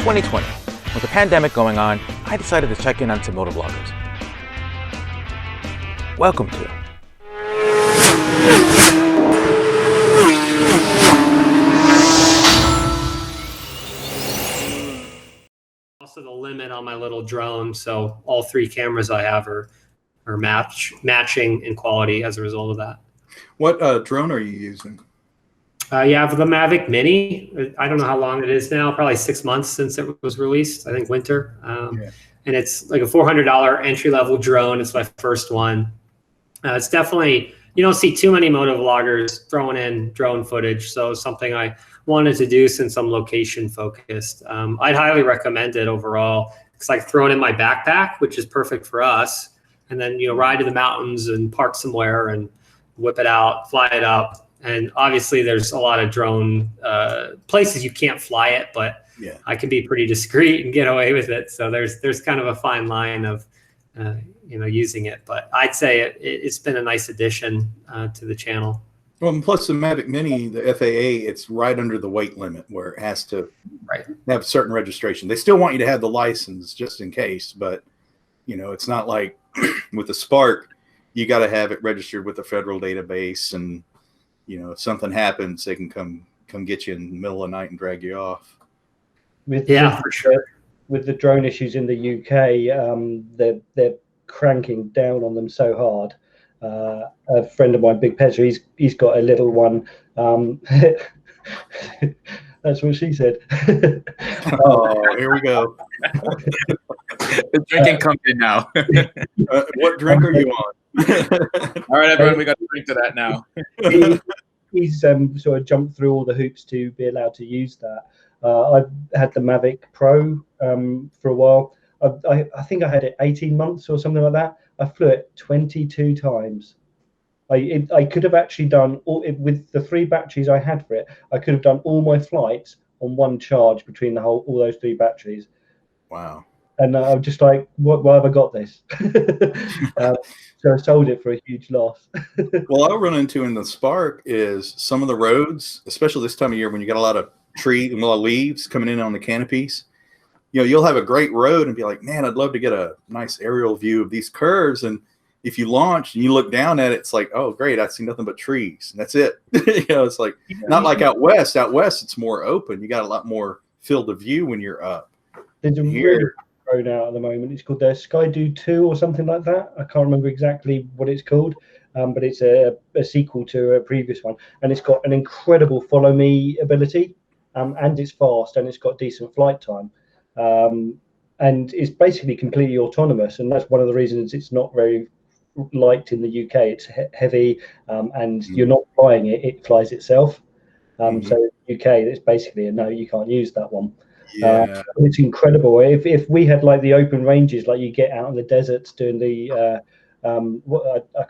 2020. With the pandemic going on, I decided to check in on some Motovloggers. Welcome to also the limit on my little drone, so all three cameras I have are matching in quality as a result of that. What drone are you using? Yeah, for the Mavic Mini, I don't know how long it is now, probably 6 months since it was released, I think winter. And it's like a $400 entry-level drone. It's my first one. It's definitely, you don't see too many motovloggers throwing in drone footage, so something I wanted to do since I'm location focused. I'd highly recommend it overall. It's like throwing in my backpack, which is perfect for us, and then ride to the mountains and park somewhere and whip it out, fly it up. And obviously there's a lot of drone places you can't fly it, but yeah, I can be pretty discreet and get away with it. So there's kind of a fine line of using it, but I'd say it's been a nice addition to the channel. Well, and plus the Mavic Mini, the FAA, it's right under the weight limit where it has to have certain registration. They still want you to have the license just in case, but it's not like with the Spark, you got to have it registered with the federal database, and if something happens, they can come get you in the middle of the night and drag you off. For sure. With the drone issues in the UK, they're cranking down on them so hard. A friend of mine, Big Pezza, he's got a little one. That's what she said. Oh, here we go. The drinking comes in now. What drink are you on? All right, everyone, we got to drink to that now. He's sort of jumped through all the hoops to be allowed to use that. I've had the Mavic Pro for a while. I think I had it 18 months or something like that. I flew it 22 times. I could have actually done with the 3 batteries I had for it. I could have done all my flights on one charge between all those 3 batteries. Wow. And I'm just like, why have I got this? So I sold it for a huge loss. Well, I'll run into in the Spark is some of the roads, especially this time of year when you got a lot of trees and a lot of leaves coming in on the canopies. You'll have a great road and be like, man, I'd love to get a nice aerial view of these curves. And if you launch and you look down at it, it's like, oh, great, I see nothing but trees. And that's it. It's like not like out west. Out west, it's more open. You got a lot more field of view when you're up. There's a really drone out at the moment. It's called the Skydo 2 or something like that. I can't remember exactly what it's called, but it's a sequel to a previous one. And it's got an incredible follow me ability, and it's fast, and it's got decent flight time. And it's basically completely autonomous, and that's one of the reasons it's not very liked in the UK. It's heavy, and you're not flying it; it flies itself. So in the UK, it's basically a no, you can't use that one. Yeah, it's incredible. If we had like the open ranges, like you get out in the deserts doing the I can't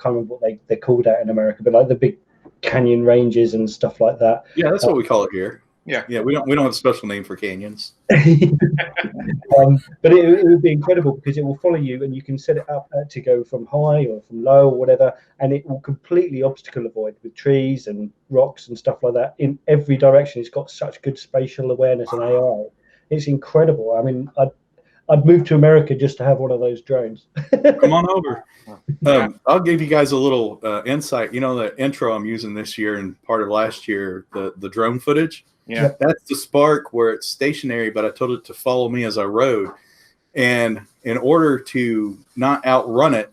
remember what they're called out in America, but like the big canyon ranges and stuff like that. Yeah, that's what we call it here. Yeah, we don't have a special name for canyons. But it would be incredible because it will follow you, and you can set it up to go from high or from low or whatever, and it will completely obstacle avoid with trees and rocks and stuff like that in every direction. It's got such good spatial awareness and AI. It's incredible. I mean, I'd move to America just to have one of those drones. Come on over. I'll give you guys a little insight. The intro I'm using this year and part of last year, the drone footage. Yeah, that's the Spark where it's stationary, but I told it to follow me as I rode. And in order to not outrun it,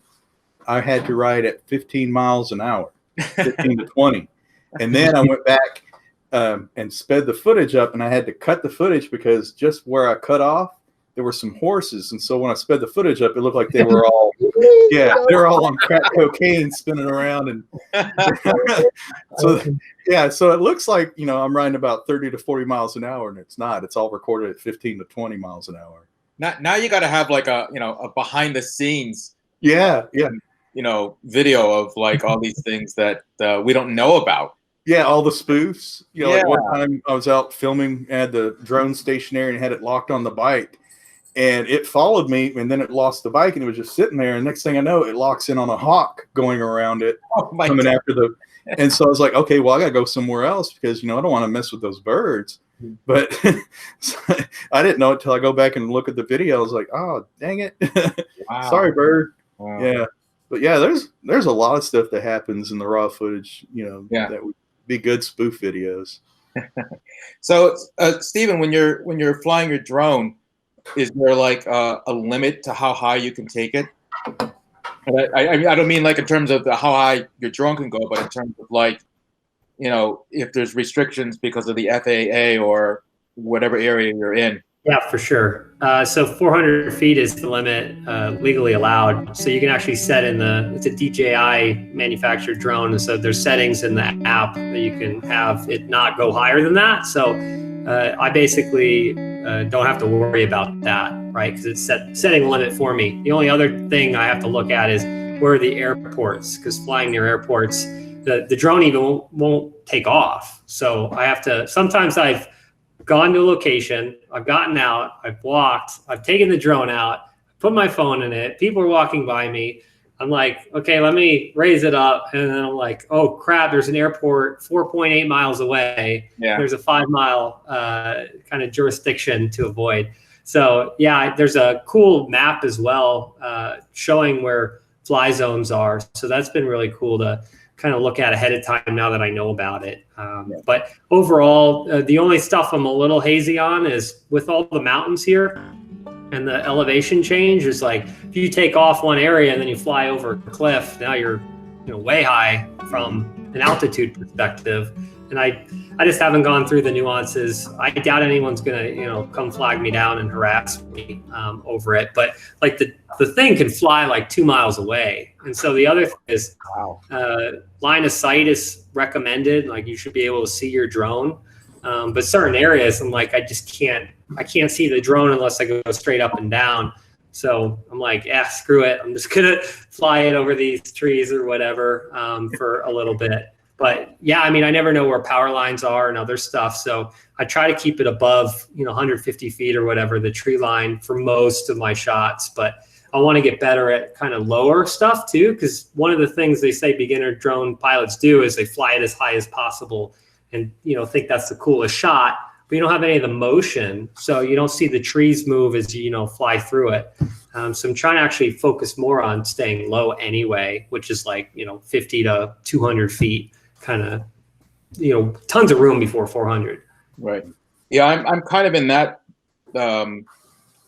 I had to ride at 15 miles an hour, 15 to 20. And then I went back and sped the footage up, and I had to cut the footage because just where I cut off, there were some horses. And so when I sped the footage up, it looked like they were all, they were all on crack cocaine spinning around. And so it looks like, I'm riding about 30 to 40 miles an hour, and it's not. It's all recorded at 15 to 20 miles an hour. Now you got to have like a behind the scenes, video of like all these things that we don't know about. Yeah, all the spoofs. Like one time I was out filming, I had the drone stationary and had it locked on the bike. And it followed me, and then it lost the bike, and it was just sitting there. And next thing I know, it locks in on a hawk going around it, coming after the. And so I was like, okay, well, I got to go somewhere else because, I don't want to mess with those birds. But so I didn't know it till I go back and look at the video. I was like, oh, dang it. Wow. Sorry, bird. Wow. Yeah. But yeah, there's a lot of stuff that happens in the raw footage, that would be good spoof videos. So, Stephen, when you're flying your drone, is there like a limit to how high you can take it? And I don't mean like in terms of how high your drone can go, but in terms of like, if there's restrictions because of the FAA or whatever area you're in. Yeah, for sure. So 400 feet is the limit legally allowed. So you can actually set it's a DJI manufactured drone. And so there's settings in the app that you can have it not go higher than that. So I basically don't have to worry about that, right? Because it's setting a limit for me. The only other thing I have to look at is where are the airports? Because flying near airports, the drone even won't take off. So I have to, sometimes I've gone to a location, I've gotten out, I've walked, I've taken the drone out, put my phone in it, people are walking by me. I'm like, okay, let me raise it up. And then I'm like, oh crap, there's an airport 4.8 miles away. Yeah. There's a 5 mile kind of jurisdiction to avoid. So yeah, there's a cool map as well showing where fly zones are. So that's been really cool to kind of look at ahead of time now that I know about it. But overall, the only stuff I'm a little hazy on is with all the mountains here and the elevation change is like, if you take off one area and then you fly over a cliff, now you're way high from an altitude perspective. And I just haven't gone through the nuances. I doubt anyone's gonna, come flag me down and harass me over it. But like the thing can fly like 2 miles away. And so the other thing is line of sight is recommended. Like you should be able to see your drone. But certain areas, I'm like, I can't see the drone unless I go straight up and down. So I'm like, screw it. I'm just gonna fly it over these trees or whatever for a little bit. But yeah, I mean, I never know where power lines are and other stuff. So I try to keep it above, 150 feet or whatever, the tree line for most of my shots. But I want to get better at kind of lower stuff too, because one of the things they say beginner drone pilots do is they fly it as high as possible and, think that's the coolest shot, but you don't have any of the motion. So you don't see the trees move as you, fly through it. So I'm trying to actually focus more on staying low anyway, which is like, 50 to 200 feet. Kind of, tons of room before 400. Right. Yeah, I'm kind of in that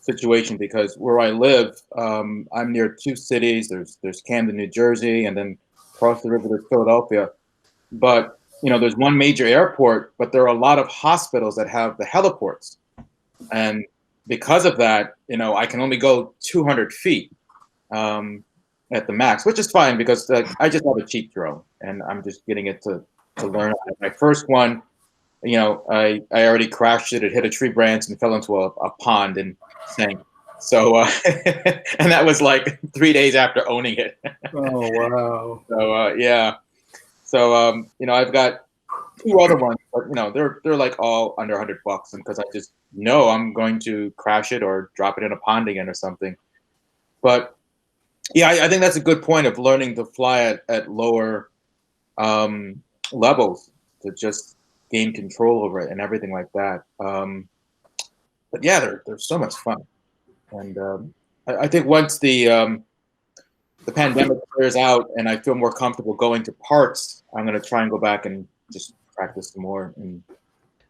situation because where I live, I'm near two cities. There's Camden, New Jersey, and then across the river there's Philadelphia. But there's one major airport, but there are a lot of hospitals that have the heliports, and because of that, I can only go 200 feet. At the max, which is fine because I just have a cheap drone and I'm just getting it to learn. My first one, I already crashed it. It hit a tree branch and fell into a pond and sank. So, and that was like 3 days after owning it. Oh, wow. So, yeah. So, I've got two other ones, but they're like all under $100 and because I just know I'm going to crash it or drop it in a pond again or something. But yeah, I think that's a good point of learning to fly at lower levels to just gain control over it and everything like that. But yeah, they're so much fun. And I think once the pandemic clears out and I feel more comfortable going to parks, I'm going to try and go back and just practice some more. And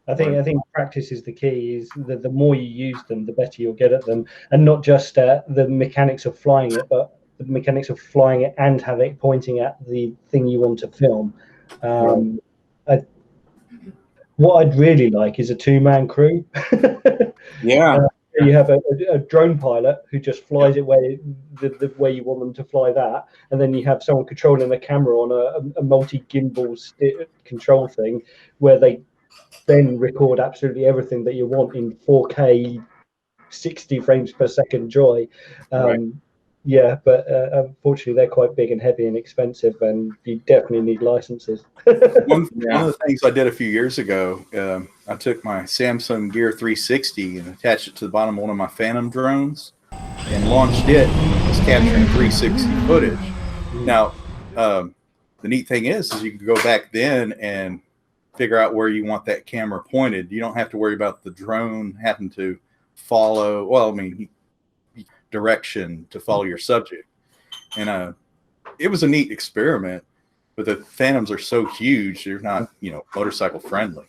I think practice is the key. Is the more you use them, the better you'll get at them, and not just the mechanics of flying it, but the mechanics of flying it and have it pointing at the thing you want to film. What I'd really like is a two-man crew. Yeah. You have a drone pilot who just flies it the way you want them to fly that, and then you have someone controlling the camera on a multi-gimbal control thing where they then record absolutely everything that you want in 4K 60 frames per second joy. Yeah, but unfortunately they're quite big and heavy and expensive, and you definitely need licenses. One of the things I did a few years ago, I took my Samsung Gear 360 and attached it to the bottom of one of my Phantom drones and launched it. It was capturing 360 footage. Now, the neat thing is you can go back then and figure out where you want that camera pointed. You don't have to worry about the drone having to follow, well, I mean, direction to follow your subject. And it was a neat experiment, but the Phantoms are so huge, they're not, you know, motorcycle friendly.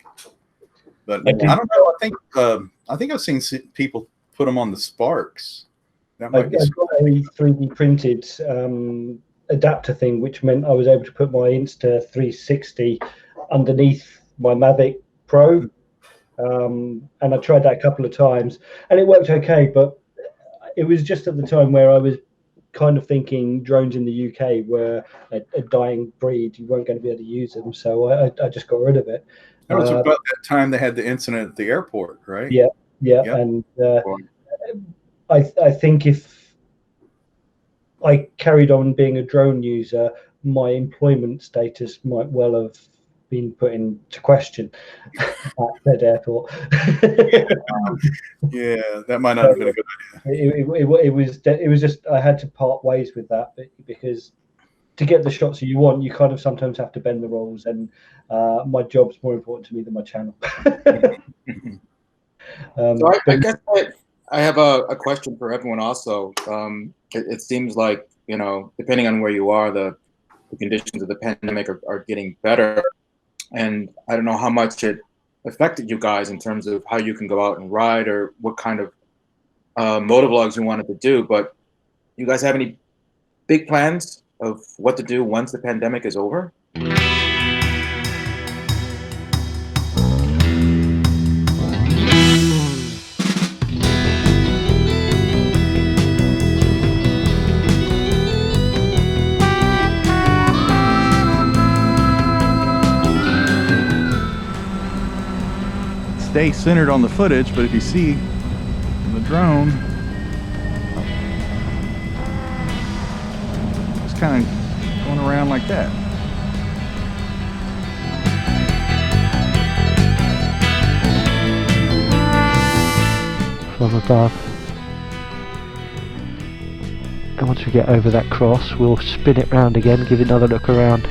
But I don't know. I think I've seen people put them on the Sparks. That might be. I got a 3D printed adapter thing, which meant I was able to put my Insta360 underneath my Mavic Pro, and I tried that a couple of times, and it worked okay. But it was just at the time where I was kind of thinking drones in the UK were a dying breed. You weren't going to be able to use them, so I just got rid of it. That was about that time they had the incident at the airport, right? Yeah. And I think if I carried on being a drone user, my employment status might well have been put into question at that airport. Yeah, that might not have been a good idea. It was just I had to part ways with that because to get the shots that you want, you kind of sometimes have to bend the rules, and my job's more important to me than my channel. So I guess I have a question for everyone also. It seems like, you know, depending on where you are, the conditions of the pandemic are getting better. And I don't know how much it affected you guys in terms of how you can go out and ride or what kind of motovlogs you wanted to do. But you guys have any big plans of what to do once the pandemic is over? Stay centered on the footage, but if you see the drone, it's kind of going around like that. From above, and once we get over that cross, we'll spin it round again, give it another look around.